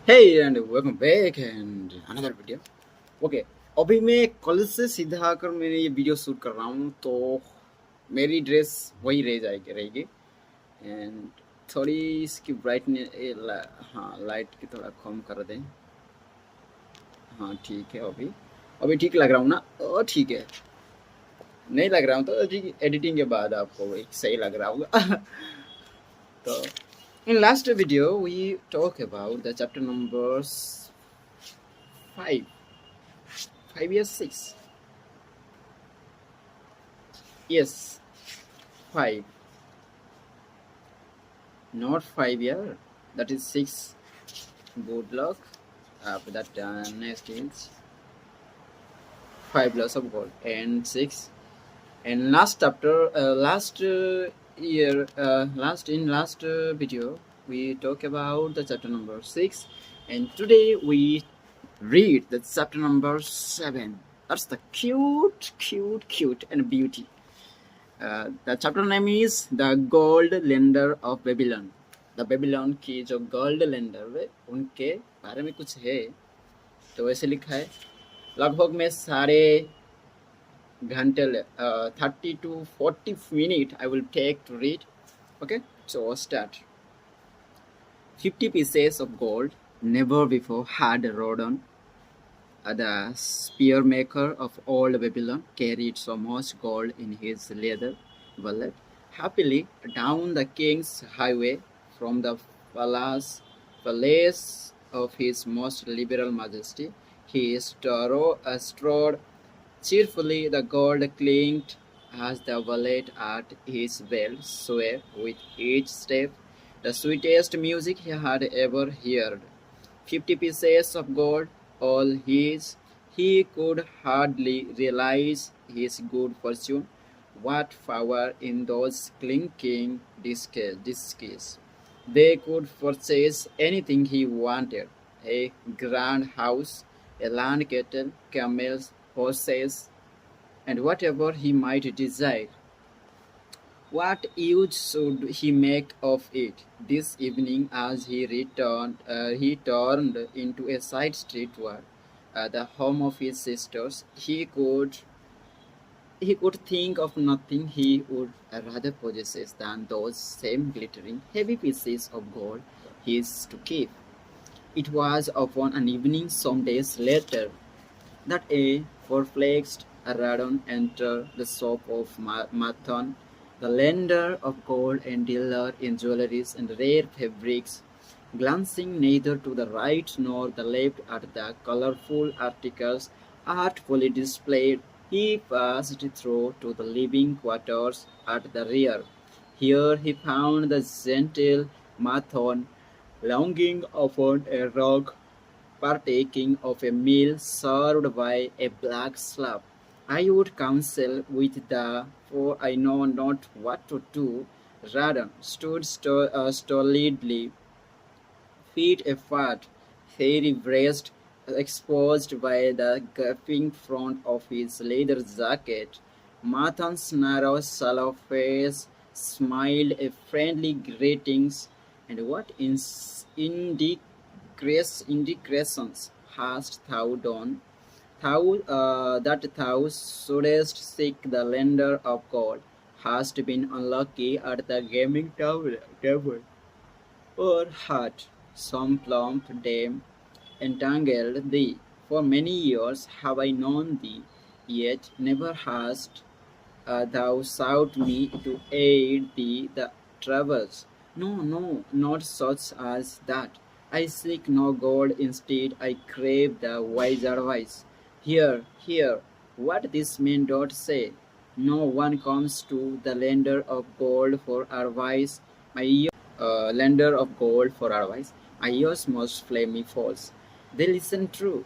Hey and welcome back and another video. Okay अभी मैं college से सीधा आकर मैंने ये वीडियो शूट कर रहा हूँ तो मेरी ड्रेस वही रह जाएगी रहेगी एंड थोड़ी इसकी ब्राइटनेस हाँ लाइट की थोड़ा कम कर दें। हाँ ठीक है अभी अभी ठीक लग रहा हूँ ना। ठीक है नहीं लग रहा हूँ तो ठीक एडिटिंग के बाद आपको एक सही लग रहा होगा। तो in last video we talk about the chapter numbers 5 5 years 6. Yes, 5. Not 5 year. That is 6. Good luck. After that, next is 5 loss of gold and 6. And last chapter, last video, we talk about the chapter number 6, and today we read the chapter number 7. That's the cute and beauty. The chapter name is The Gold Lender of Babylon. The Babylon की जो gold lender है उनके बारे में कुछ है तो ऐसे लिखा है लगभग में सारे घंटे 30 to 40 minutes I will take to read. Okay, so start. 50 pieces of gold never before had Rodon, the spear maker of old Babylon, carried so much gold in his leather wallet happily down the king's highway from the palace of his most liberal majesty. He strode cheerfully, the gold clinked as the wallet at his belt swayed with each step, the sweetest music he had ever heard. 50 pieces of gold, all his. He could hardly realize his good fortune. What power in those clinking discs! They could purchase anything he wanted: a grand house, a land cattle, camels, horses, and whatever he might desire. What use should he make of it? This evening, as he turned into a side street toward the home of his sisters. He could think of nothing he would rather possess than those same glittering, heavy pieces of gold he is to keep. It was upon an evening some days later that a perplexed Radon entered the shop of Mathon, the lender of gold and dealer in jewelries and rare fabrics. Glancing neither to the right nor the left at the colorful articles artfully displayed, he passed through to the living quarters at the rear. Here he found the gentle Mathon lounging upon a rock, partaking of a meal served by a black slab. I would counsel with the, for I know not what to do. Radon stood stolidly, feet apart, hairy breast exposed by the gaping front of his leather jacket. Mathan's narrow, sallow face smiled a friendly greeting, and what indiscretions hast thou done? Thou shouldest seek the lender of gold, hast been unlucky at the gaming table, or had some plump dame entangled thee. For many years have I known thee, yet never hast thou sought me to aid thee the troubles. No, no, not such as that. I seek no gold, instead I crave the wise advice. Hear, what this man doth say. No one comes to the lender of gold for advice. Lender of gold for advice. My ears must play me false. They listen true.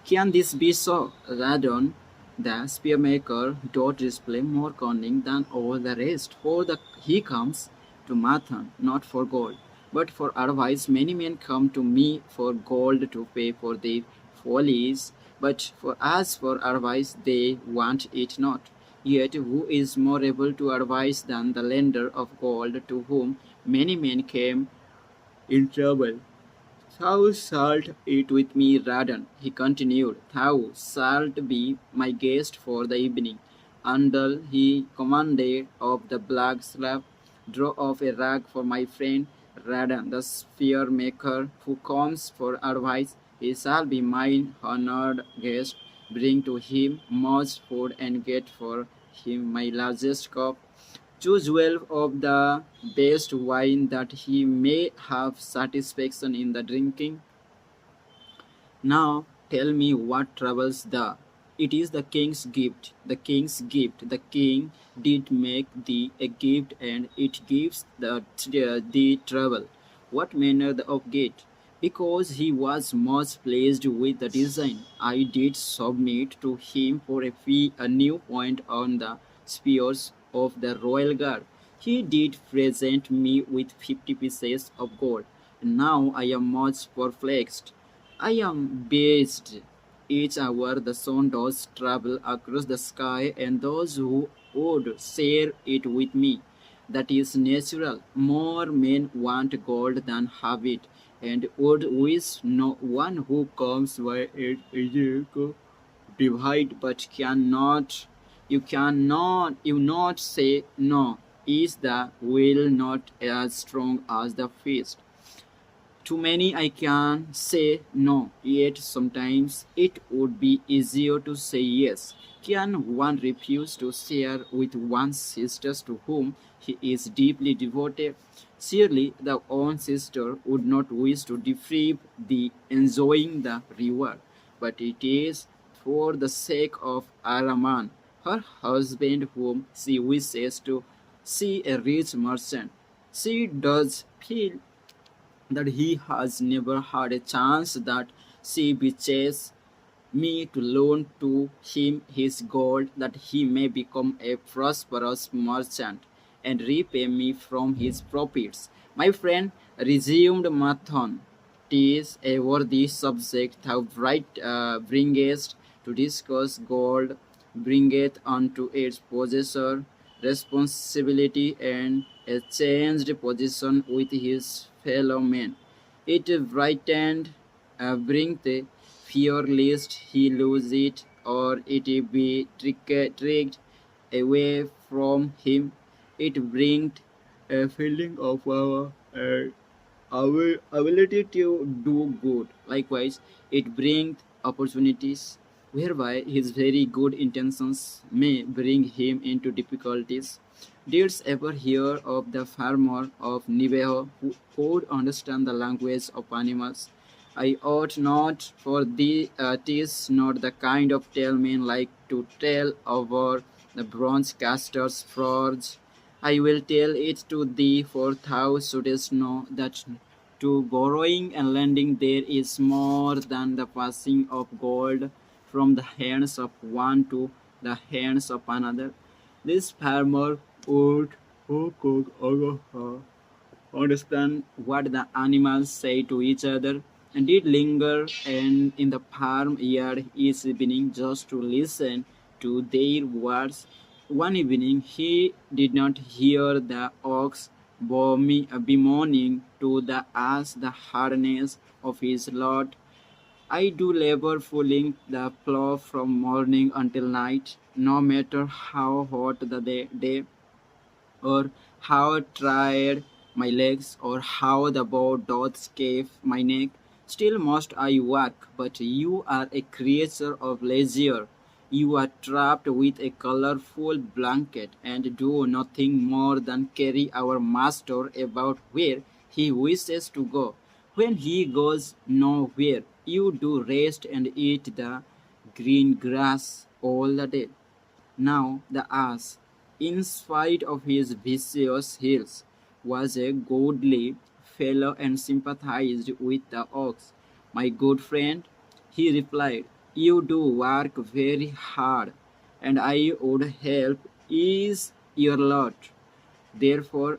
Can this be so? Radon, the spearmaker, doth display more cunning than all the rest, for he comes to Mathan not for gold, but for advice. Many men come to me for gold to pay for their follies, but as for advice they want it not. Yet who is more able to advise than the lender of gold, to whom many men came in trouble? Thou shalt eat with me, Radan, he continued. Thou shalt be my guest for the evening. Until he commanded of the black slave, draw off a rag for my friend Radan, the spear maker, who comes for advice. He shall be mine honored guest. Bring to him much food and get for him my largest cup. Choose well of the best wine that he may have satisfaction in the drinking. Now tell me what troubles thee. It is the king's gift, the king's gift. The king did make thee a gift, and it gives thee trouble. What manner of gift? Because he was much pleased with the design, I did submit to him for a fee a new point on the spears of the royal guard. He did present me with 50 pieces of gold. Now I am much perplexed. I am based. Each hour the sun does travel across the sky, and those who would share it with me. That is natural. More men want gold than have it, and would wish no one who comes by it is divide, but cannot. You not say no. Is the will not as strong as the fist? To many I can say no, yet sometimes it would be easier to say yes. Can one refuse to share with one's sisters to whom he is deeply devoted? Surely the own sister would not wish to deprive the enjoying the reward, but it is for the sake of Araman, her husband, whom she wishes to see a rich merchant. She does feel that he has never had a chance, that she beseeches me to loan to him his gold, that he may become a prosperous merchant and repay me from his profits. My friend, resumed Mathon, "'tis a worthy subject thou bringest to discuss. Gold bringeth unto its possessor responsibility and a changed position with his fellow men. It brightened bringeth fear lest he lose it, or it be tricked away from him. It brings a feeling of our ability to do good. Likewise, it brings opportunities whereby his very good intentions may bring him into difficulties. Didst ever hear of the farmer of Niveho who could understand the language of animals? I ought not, for tis not the kind of tale men like to tell over the bronze caster's forge. I will tell it to thee, for thou shouldest know that to borrowing and lending there is more than the passing of gold from the hands of one to the hands of another. This farmer would who could understand what the animals say to each other, and did linger and in the farmyard each evening just to listen to their words. One evening he did not hear the ox bemoaning to the ass the hardness of his lot. I do labor pulling the plough from morning until night, no matter how hot the day, or how tired my legs, or how the bow doth scrape my neck. Still must I work, but you are a creature of leisure. You are trapped with a colorful blanket, and do nothing more than carry our master about where he wishes to go. When he goes nowhere, you do rest and eat the green grass all the day. Now the ass, in spite of his vicious heels, was a goodly fellow and sympathized with the ox. My good friend, he replied, you do work very hard, and I would help ease your lot. Therefore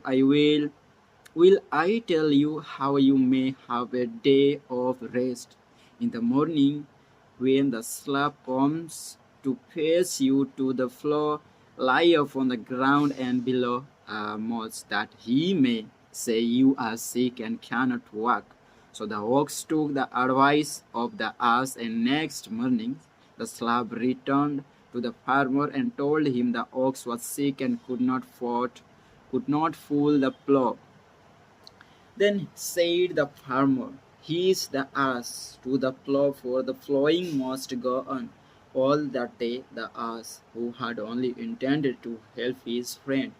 will I tell you how you may have a day of rest. In the morning, when the slab comes to face you to the floor, lie upon the ground and below much, that he may say you are sick and cannot walk. So the ox took the advice of the ass, and next morning the slave returned to the farmer and told him the ox was sick and could not fool the plough. Then said the farmer, "He's the ass to the plough, for the ploughing must go on." All that day the ass, who had only intended to help his friend,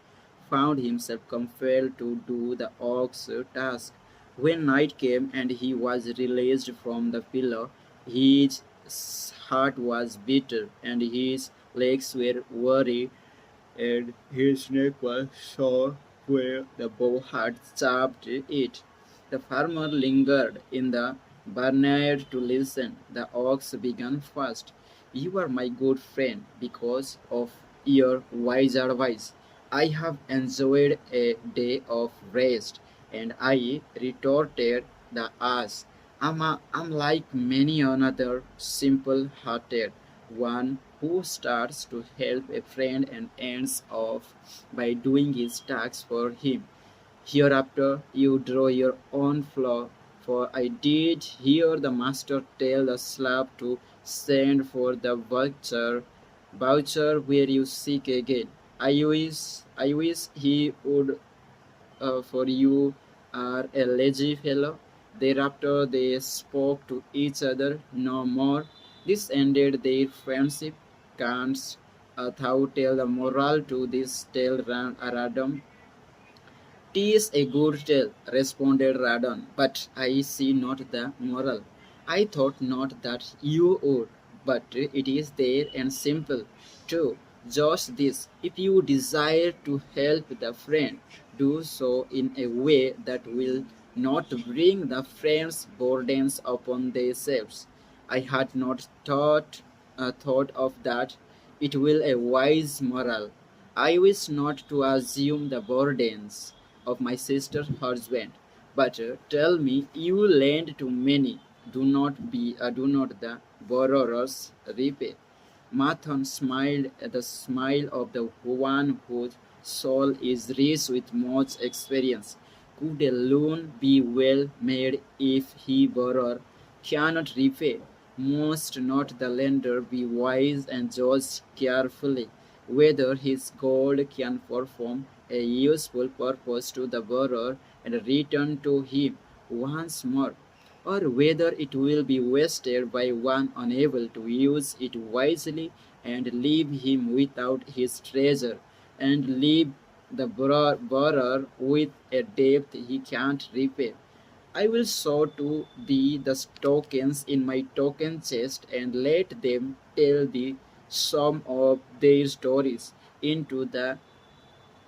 found himself compelled to do the ox's task. When night came and he was released from the pillow, his heart was bitter and his legs were weary and his neck was sore where the bow had stabbed it. The farmer lingered in the barnyard to listen. The ox began first. "You are my good friend because of your wise advice. I have enjoyed a day of rest." And I retorted the ass, I'm like many another simple-hearted one who starts to help a friend and ends off by doing his tasks for him. Hereafter you draw your own flaw, for I did hear the master tell the slave to send for the voucher where you seek again. I wish he would, for you are a lazy fellow. Thereafter they spoke to each other no more. This ended their friendship. Canst thou tell the moral to this tale, Radam? "'Tis a good tale," responded Radon, "but I see not the moral." "I thought not that you would, but it is there and simple, too. Just this: if you desire to help the friend, do so in a way that will not bring the friend's burdens upon themselves." I had not thought of that. It will a wise moral. I wish not to assume the burdens of my sister's husband. But tell me, you lend to many. Do not the borrowers repay? Mathan smiled at the smile of the one whose soul is rich with much experience. Could a loan be well made if he borrower cannot repay? Must not the lender be wise and judge carefully whether his gold can perform a useful purpose to the borrower and return to him once more, or whether it will be wasted by one unable to use it wisely and leave him without his treasure, and leave the borrower with a debt he can't repay? I will show to thee the tokens in my token chest, and let them tell thee some of their stories. Into the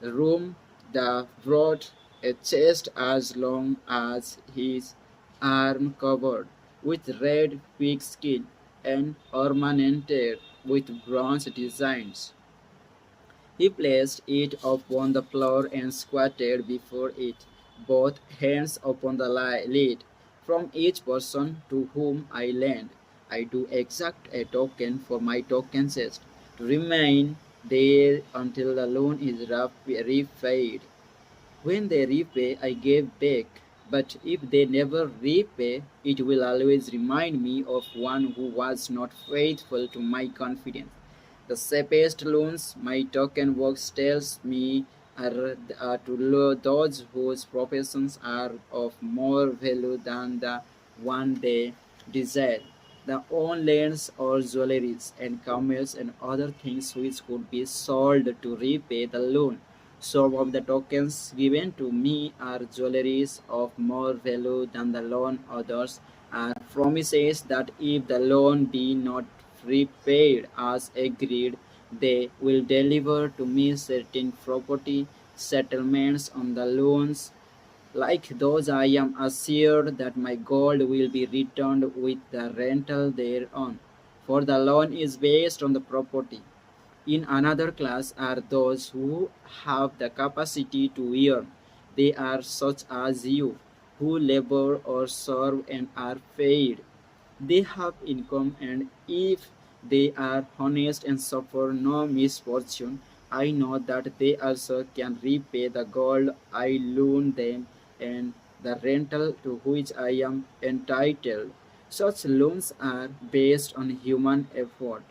room they brought a chest as long as his arm, covered with red pigskin and ornamented with bronze designs. He placed it upon the floor and squatted before it, both hands upon the lid. "From each person to whom I lend, I do exact a token for my token chest, to remain there until the loan is repaid. When they repay, I give back. But if they never repay, it will always remind me of one who was not faithful to my confidence. The safest loans, my token works tells me, are to those whose professions are of more value than the one they desire. The own lands or jewelries and camels and other things which could be sold to repay the loan. Some of the tokens given to me are jewelries of more value than the loan. Others are promises that if the loan be not repaid as agreed, they will deliver to me certain property settlements on the loans. Like those, I am assured that my gold will be returned with the rental thereon, for the loan is based on the property. In another class are those who have the capacity to earn. They are such as you, who labor or serve and are paid. They have income, and if they are honest and suffer no misfortune, I know that they also can repay the gold I loan them, and the rental to which I am entitled. Such loans are based on human effort.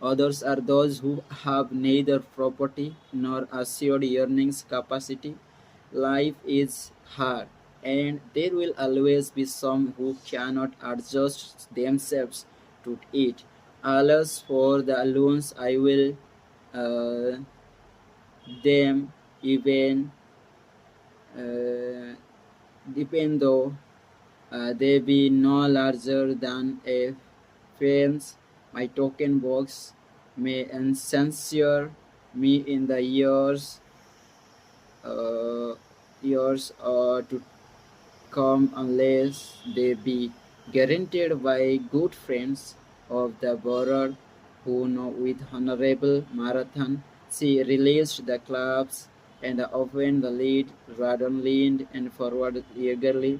Others are those who have neither property nor assured earnings capacity. Life is hard, and there will always be some who cannot adjust themselves to it. Alas, for the loans I will uh, them even uh, depend though they be no larger than a fence. My token box may censure me in the uh, years to come unless they be guaranteed by good friends of the borrower who know with honorable marathon. She released the clubs and opened the lid, Radon leaned and forward eagerly.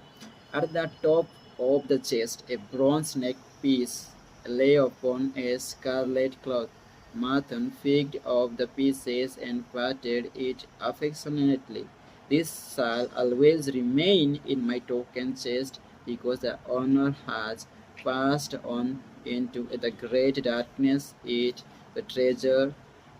At the top of the chest, a bronze neck piece lay upon a scarlet cloth. Martin picked up the pieces and patted it affectionately. This shall always remain in my token chest because the honor has passed on into the great darkness. It, the treasure,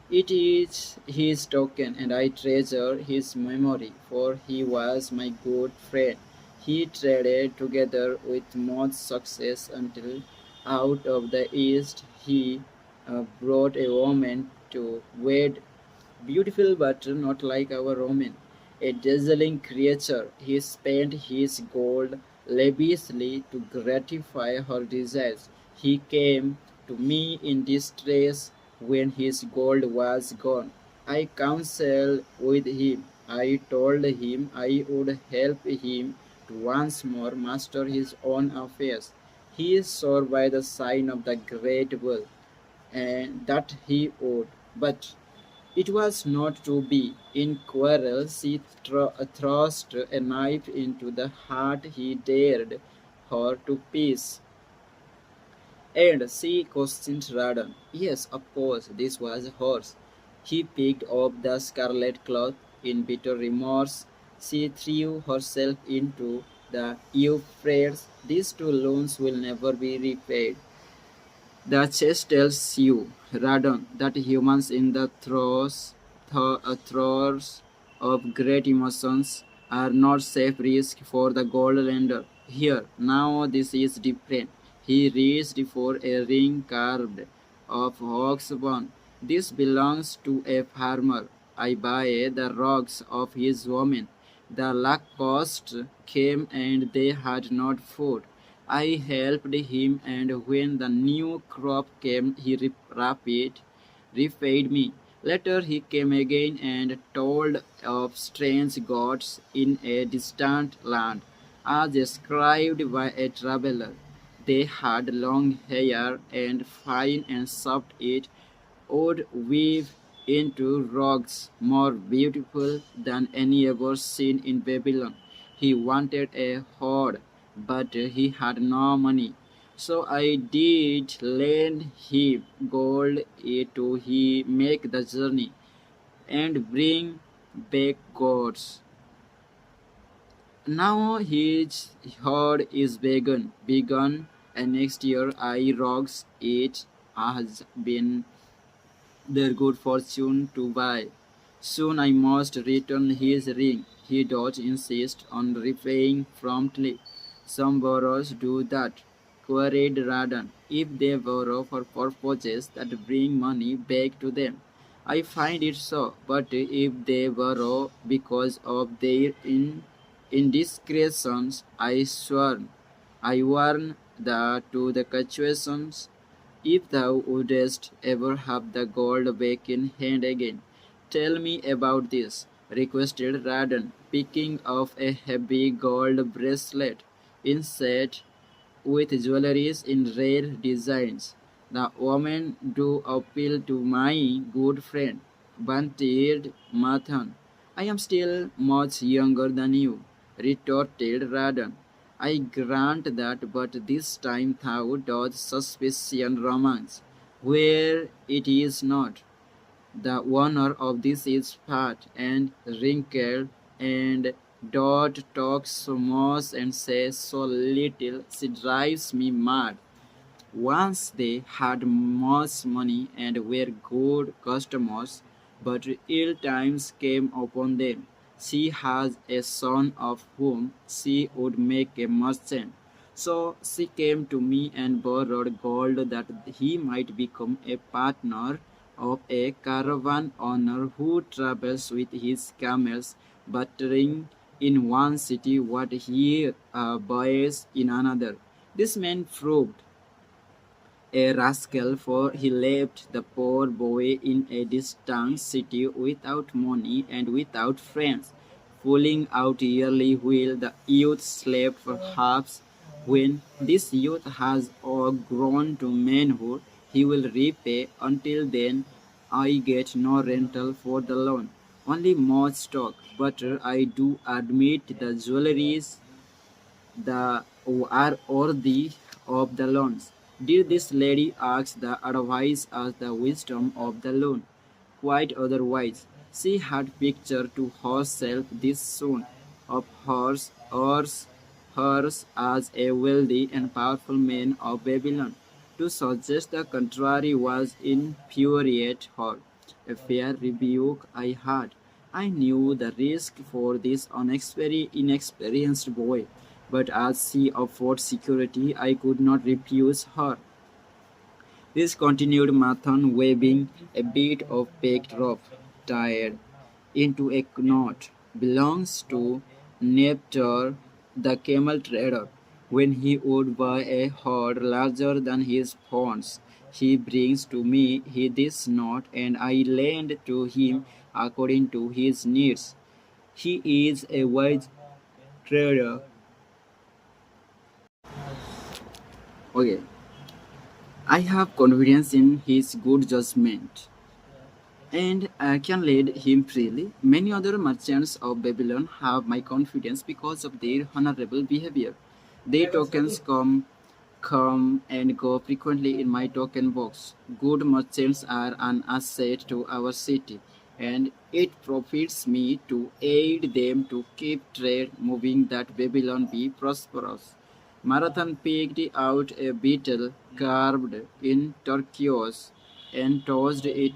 it is his token, and I treasure his memory, for he was my good friend. He traded together with much success until out of the east he brought a woman to wed. Beautiful but not like our Roman. A dazzling creature, he spent his gold lavishly to gratify her desires. He came to me in distress when his gold was gone. I counseled with him. I told him I would help him to once more master his own affairs. He swore by the sign of the great bull, and that he would. But it was not to be. In quarrel she thrust a knife into the heart he dared her to pierce. And she questioned Radon. Yes, of course, this was hers. He picked up the scarlet cloth in bitter remorse. She threw herself into the Euphrates. These two loans will never be repaid. The chest tells you, Radon, that humans in the throes of great emotions are not safe risk for the gold lender. Here, now this is different. He reached for a ring carved of hawk's bone. This belongs to a farmer. I buy the rocks of his woman. The Lacoste came and they had not food. I helped him, and when the new crop came, he repaid me. Later he came again and told of strange gods in a distant land, as described by a traveler. They had long hair and fine and soft it would weave into rocks more beautiful than any ever seen in Babylon. He wanted a hoard, but he had no money. So I did lend him gold to he make the journey and bring back gods. Now his hoard is begun, and next year I rocks it has been their good fortune to buy. Soon I must return his ring. He does insist on repaying promptly. Some borrowers do that, queried Radon, if they borrow for purposes that bring money back to them. I find it so, but if they borrow because of their indiscretions, I warn to the situations if thou wouldest ever have the gold back in hand again, tell me about this, requested Radon, picking off a heavy gold bracelet inset with jewelries in rare designs. The woman do appeal to my good friend, Bantied Mathan. I am still much younger than you, retorted Radon. I grant that, but this time thou dost suspicion romance, where it is not. The owner of this is fat and wrinkled and Dot talks so much and says so little, she drives me mad. Once they had much money and were good customers, but ill times came upon them. She has a son of whom she would make a merchant. So she came to me and borrowed gold that he might become a partner of a caravan owner who travels with his camels, buttering in one city what he buys in another. This man proved a rascal, for he left the poor boy in a distant city without money and without friends, falling out yearly while the youth slept. Perhaps when this youth has all grown to manhood, he will repay. Until then, I get no rental for the loan, only more stock. But I do admit the jewelries the are worthy of the loans. Did this lady ask the advice as the wisdom of the loan? Quite otherwise. She had pictured to herself this son of hers as a wealthy and powerful man of Babylon. To suggest the contrary was infuriate her. A fair rebuke I had. I knew the risk for this inexperienced boy, but as she offered security, I could not refuse her. This continued marathon, waving a bit of baked rope tied into a knot, belongs to Neptune, the camel trader. When he would buy a herd larger than his pawns, he brings to me this knot, and I lend to him according to his needs. He is a wise trader. Okay, I have confidence in his good judgment and can lead him freely. Many other merchants of Babylon have my confidence because of their honorable behavior. Their tokens come and go frequently in my token box. Good merchants are an asset to our city, and it profits me to aid them to keep trade moving that Babylon be prosperous. Marathon picked out a beetle carved in turquoise and tossed it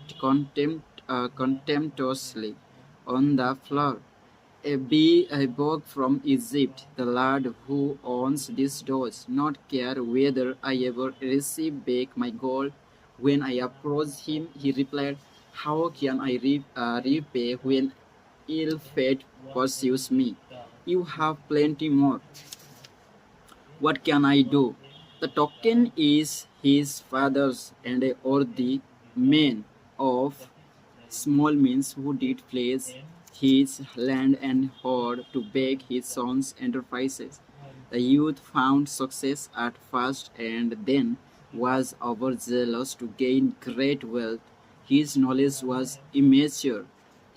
contemptuously on the floor. A bog from Egypt, the lad who owns this does not care whether I ever receive back my gold. When I approached him, he replied, "How can I repay when ill fate pursues me? You have plenty more. What can I do?" The token is his father's and a worthy man of small means who did place his land and horde to back his son's enterprises. The youth found success at first and then was overzealous to gain great wealth. His knowledge was immature.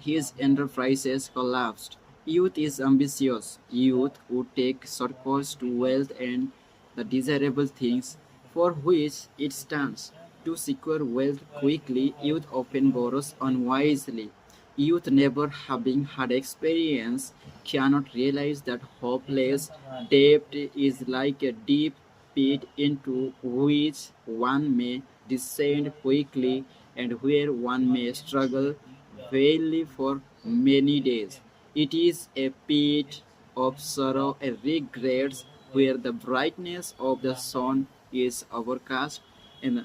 His enterprises collapsed. Youth is ambitious. Youth would take shortcuts to wealth and the desirable things for which it stands. To secure wealth quickly, youth often borrows unwisely. Youth, never having had experience, cannot realize that hopeless debt is like a deep pit into which one may descend quickly and where one may struggle vainly for many days. It is a pit of sorrow and regrets where the brightness of the sun is overcast and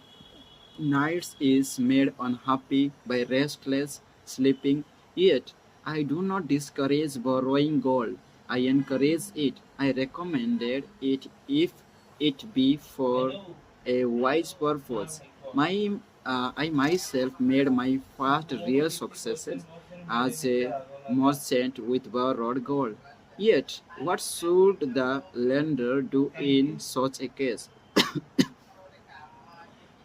nights is made unhappy by restless sleeping. Yet I do not discourage borrowing gold. I encourage it. I recommended it if it be for a wise purpose. I myself made my first real successes as a merchant with borrowed gold. Yet, what should the lender do in such a case?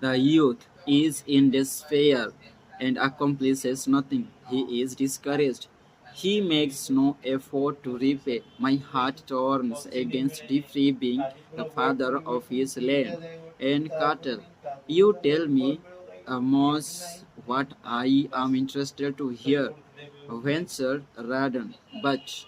The youth is in despair and accomplishes nothing. He is discouraged. He makes no effort to repay. My heart turns against depriving the father of his land and cattle. You tell me, Amos, what I am interested to hear, ventured Radon. But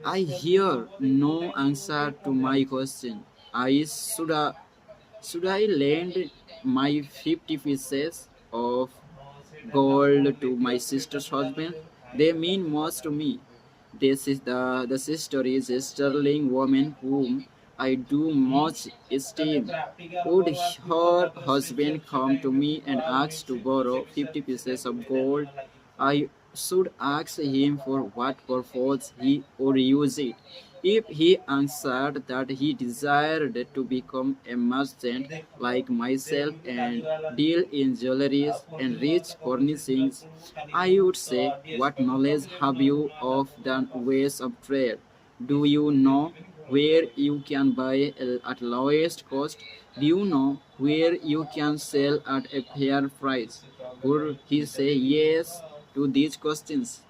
I hear no answer to my question. I should I lend my 50 pieces of gold to my sister's husband? They mean much to me. This is the sister is a sterling woman whom I do much esteem. Would her husband come to me and ask to borrow 50 pieces of gold? I should ask him for what purpose he would use it. If he answered that he desired to become a merchant like myself and deal in jewelry and rich furnishings, I would say, what knowledge have you of the ways of trade? Do you know where you can buy at lowest cost? Do you know where you can sell at a fair price? Would he say yes to these questions?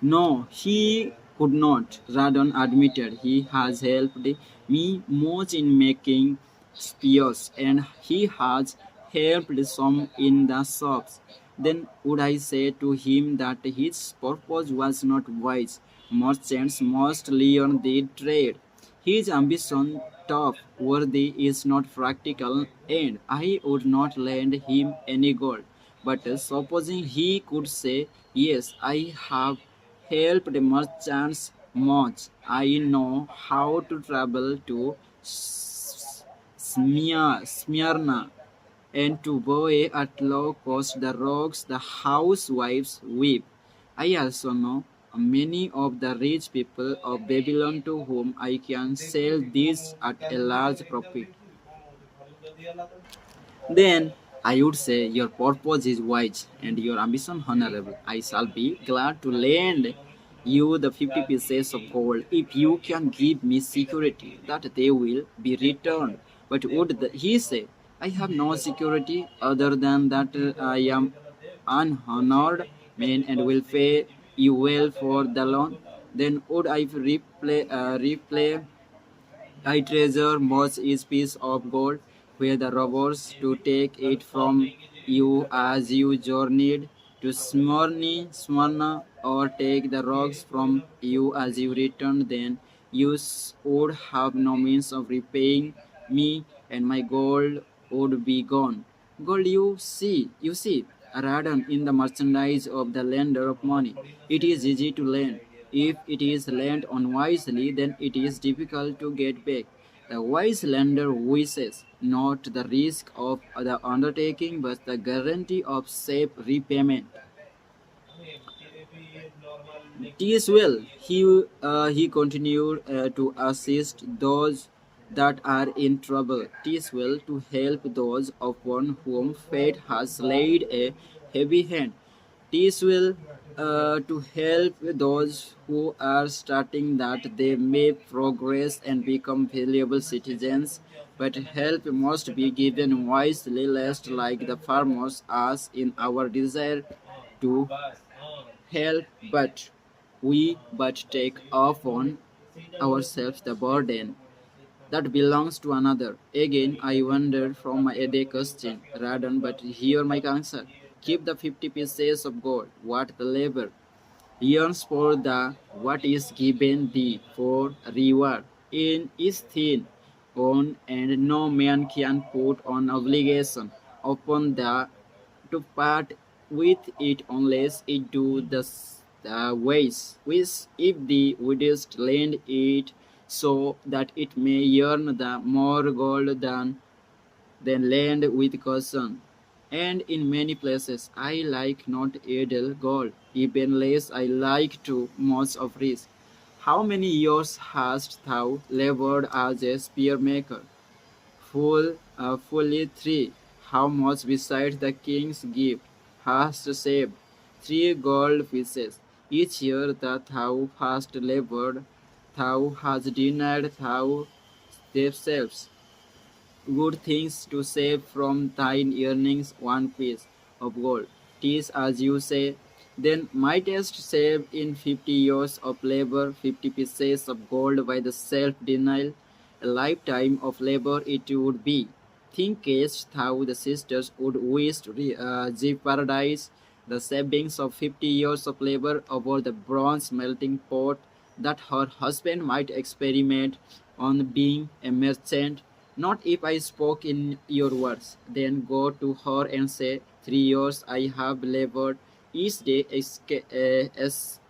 No, he could not. Radon admitted he has helped me much in making spears and he has helped some in the shops. Then would I say to him that his purpose was not wise? Merchants must learn the trade. His ambition, tough, worthy, is not practical, and I would not lend him any gold. But supposing he could say, yes, I have helped merchants much. I know how to travel to Smyrna and to buy at low cost the rugs the housewives weave. I also know many of the rich people of Babylon to whom I can sell these at a large profit. Then I would say your purpose is wise and your ambition honorable. I shall be glad to lend you the 50 pieces of gold if you can give me security that they will be returned. But he say, I have no security other than that I am unhonored man and will pay you well for the loan? Then would I replay I treasure much each piece of gold, where the robbers to take it from you as you journeyed to Smyrna, or take the rocks from you as you returned. Then you would have no means of repaying me, and my gold would be gone. Gold, you see, Radon in the merchandise of the lender of money. It is easy to lend. If it is lent unwisely, then it is difficult to get back. The wise lender wishes not the risk of the undertaking, but the guarantee of safe repayment. Tis well. He continued to assist those that are in trouble. Tis well to help those upon whom fate has laid a heavy hand. Tis well to help those who are starting that they may progress and become valuable citizens. But help must be given wisely, lest, like the farmers, us in our desire to help, but take upon ourselves the burden that belongs to another. Again, I wandered from my day question, Radon, but hear my answer. Keep the 50 pieces of gold, what the labor yearns for the what is given thee for reward. In is thin on, and no man can put on obligation upon the to part with it unless it do the ways which if thee wouldest lend it so that it may earn the more gold than land with caution. And in many places I like not idle gold, even less I like too much of risk. How many years hast thou labored as a spearmaker? Fully three. How much besides the king's gift hast saved? 3 gold pieces. Each year that thou hast labored, thou hast denied thou thyself good things to save from thine earnings 1 piece of gold. 'Tis as you say, then mightest save in 50 years of labor 50 pieces of gold by the self-denial. A lifetime of labor it would be. Thinkest thou the sisters would wish to give paradise the savings of 50 years of labor over the bronze melting pot that her husband might experiment on being a merchant. Not if I spoke in your words. Then go to her and say, 3 years I have labored each day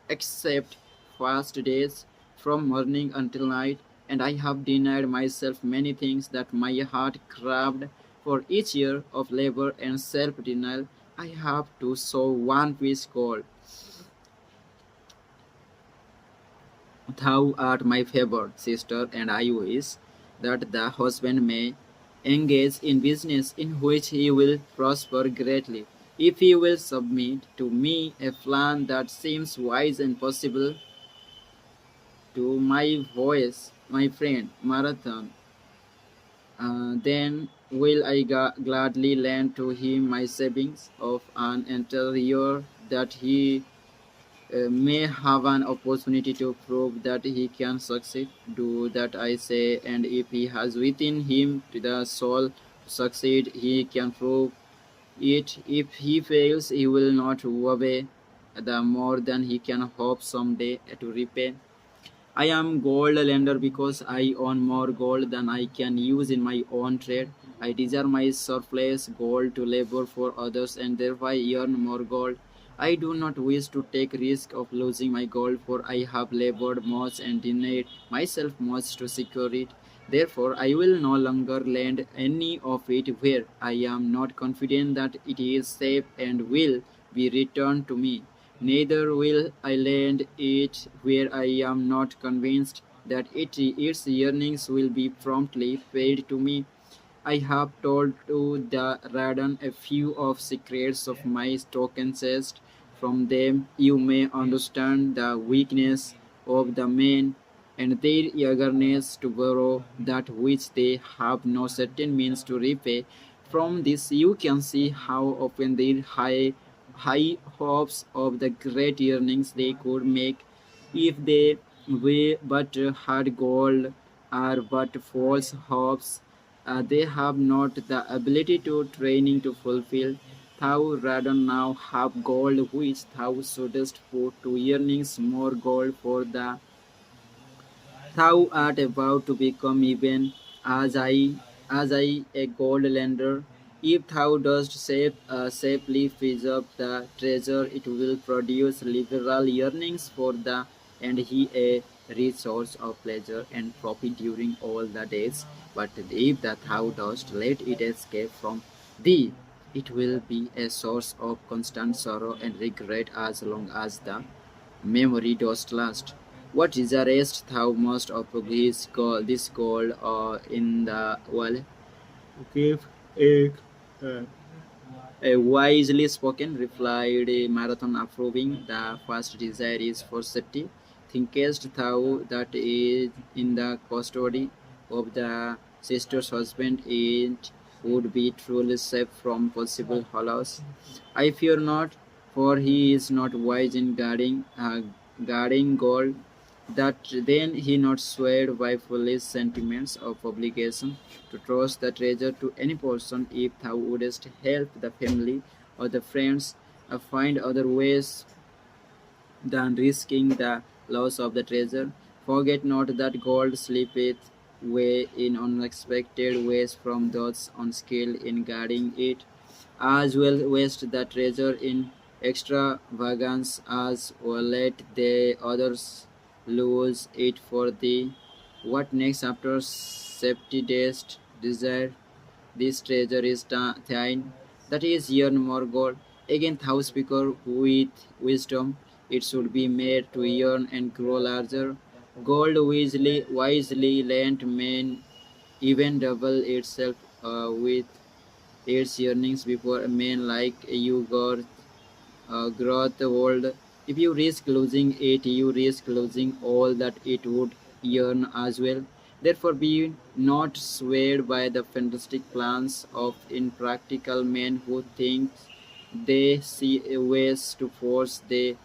except fast days from morning until night, and I have denied myself many things that my heart craved. For each year of labor and self-denial, I have to sow one piece gold. Thou art my favored sister, and I wish that the husband may engage in business in which he will prosper greatly. If he will submit to me a plan that seems wise and possible to my voice, my friend, Marathon, then will I gladly lend to him my savings of an entire year that he may have an opportunity to prove that he can succeed. Do that I say, and if he has within him the soul to succeed, he can prove it. If he fails, he will not obey the more than he can hope someday to repay. I am gold lender because I own more gold than I can use in my own trade. I desire my surplus gold to labor for others and thereby earn more gold. I do not wish to take risk of losing my gold, for I have labored much and denied myself much to secure it. Therefore, I will no longer lend any of it where I am not confident that it is safe and will be returned to me. Neither will I lend it where I am not convinced that its earnings will be promptly paid to me. I have told to the Radon a few of secrets of my token chest. From them you may understand the weakness of the men and their eagerness to borrow that which they have no certain means to repay. From this you can see how often their high hopes of the great earnings they could make if they were but had gold are but false hopes. They have not the ability to training to fulfill. Thou rather now have gold which thou shouldest put to earnings more gold for the thou art about to become even as I a gold lender. If thou dost safely preserve the treasure, it will produce liberal earnings for the and he a rich source of pleasure and profit during all the days. But if that thou dost let it escape from thee, it will be a source of constant sorrow and regret as long as the memory does last. What desirest thou most of this gold in the world? Give it. Wisely spoken, replied Marathon, approving. The first desire is for safety. Thinkest thou that is in the custody of the sister's husband it would be truly safe from possible loss? I fear not, for he is not wise in guarding gold, that then he not swayed by foolish sentiments of obligation to trust the treasure to any person. If thou wouldest help the family or the friends find other ways than risking the loss of the treasure, forget not that gold slippeth away in unexpected ways from those unskilled in guarding it, as well waste the treasure in extravagance as well let the others lose it for thee. What next after safety dest desire? This treasure is thine, that is yearn more gold. Again thou speaker with wisdom, it should be made to yearn and grow larger. Gold wisely lent men even double itself with its earnings before a man like you growth old. If you risk losing it, you risk losing all that it would earn as well. Therefore, be not swayed by the fantastic plans of impractical men who think they see ways to force the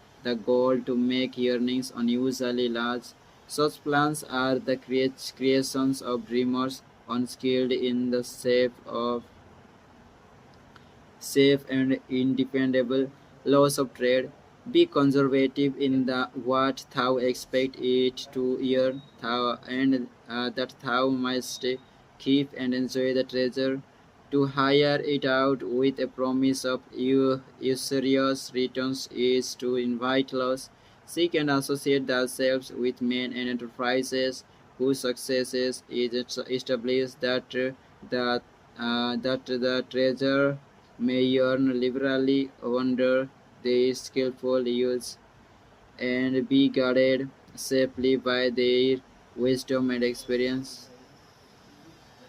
goal to make earnings unusually large. Such plans are the creations of dreamers unskilled in the safe and independable. laws of trade. Be conservative in the what thou expect it to earn, thou and that thou must keep and enjoy the treasure. To hire it out with a promise of usurious returns is to invite loss. Seek and associate themselves with men and enterprises whose successes is established that the treasure may earn liberally under the skillful use and be guarded safely by their wisdom and experience.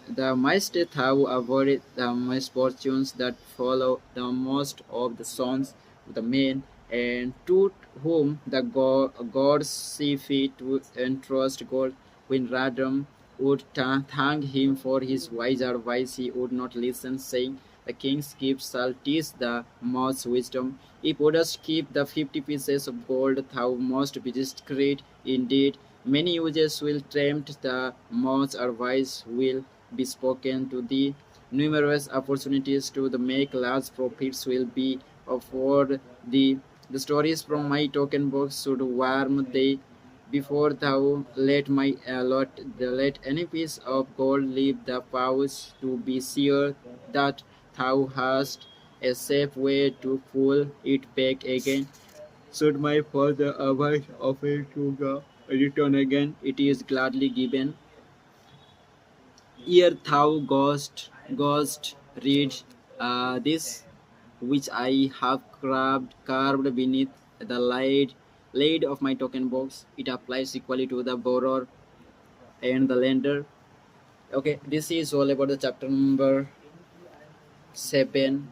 The mice have avoided the misfortunes that follow the most of the sons of the men, and to whom the gods see fit to entrust gold, when Radam would thank him for his wise advice, he would not listen, saying, "The king's gift shall teach the mouse wisdom. If wouldst keep the 50 pieces of gold, thou must be discreet. Indeed, many uses will tempt the mouse advice will be spoken to thee. Numerous opportunities to the make large profits will be afford thee. The stories from my token box should warm thee before thou let any piece of gold leave the pouch to be sure that thou hast a safe way to pull it back again. Should my father advise of it to go return again, it is gladly given. Ere thou goest read this, which I have carved beneath the lid of my token box. It applies equally to the borrower and the lender. Okay, this is all about the chapter number 7,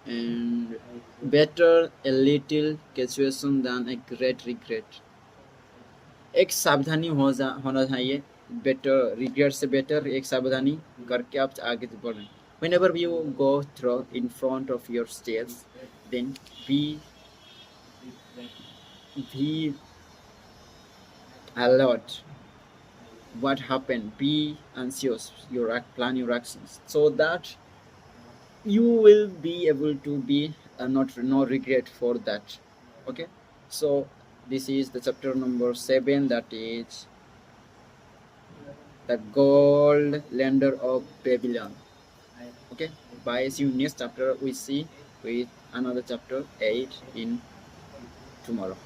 and better a little casuation than a great regret. एक सावधानी होना चाहिए, better regret से better एक सावधानी करके आप आगे बढ़ें. Whenever you go through in front of your stairs, then be alert. What happened? Be anxious. Plan your actions so that you will be able to be not no regret for that. Okay, so this is the chapter number 7, that is the gold lender of Babylon. Okay, bye. See you next chapter. We see with another chapter 8 in tomorrow.